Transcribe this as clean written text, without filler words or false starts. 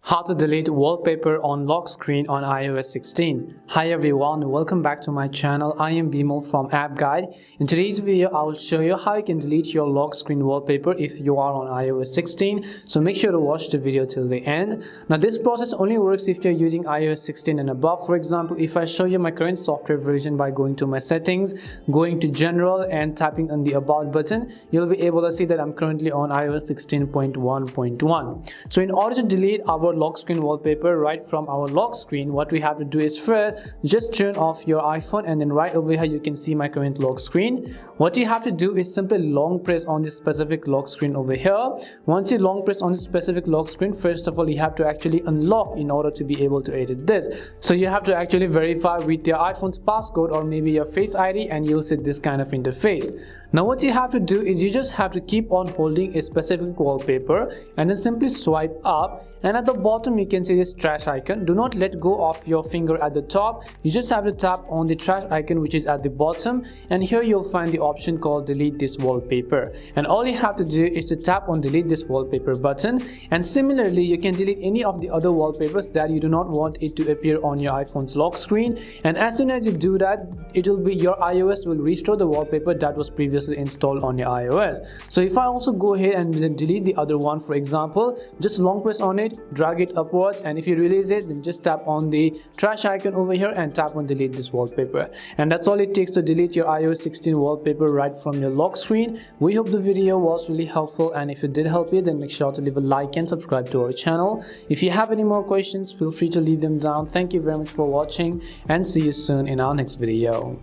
How to delete wallpaper on lock screen on iOS 16. Hi everyone, welcome back to my channel. I am Bimo from App Guide. In today's video, I will show you how you can delete your lock screen wallpaper if you are on iOS 16. So make sure to watch the video till the end. Now this process only works if you're using iOS 16 and above. For example, if I show you my current software version by going to my settings, going to general and tapping on the about button, you'll be able to see that I'm currently on iOS 16.1.1. So in order to delete our lock screen wallpaper right from our lock screen, what we have to do is first just turn off your iPhone, and then right over here you can see my current lock screen. What you have to do is simply long press on this specific lock screen over here. Once you long press on this specific lock screen, first of all you have to actually unlock in order to be able to edit this. So you have to actually verify with your iPhone's passcode or maybe your Face ID, and you'll see this kind of interface. Now what you have to do is you just have to keep on holding a specific wallpaper and then simply swipe up, and at the bottom you can see this trash icon. Do not let go of your finger at the top. You just have to tap on the trash icon which is at the bottom, and here you'll find the option called delete this wallpaper, and all you have to do is to tap on delete this wallpaper button. And similarly you can delete any of the other wallpapers that you do not want it to appear on your iPhone's lock screen, and as soon as you do that, it will be your iOS will restore the wallpaper that was previously installed on your iOS. So if I also go ahead and delete the other one, for example, just long press on it, drag it upwards, and if you release it, then just tap on the trash icon over here and tap on delete this wallpaper. And that's all it takes to delete your iOS 16 wallpaper right from your lock screen. We hope the video was really helpful, and if it did help you, then make sure to leave a like and subscribe to our channel. If you have any more questions, feel free to leave them down. Thank you very much for watching, and see you soon in our next video.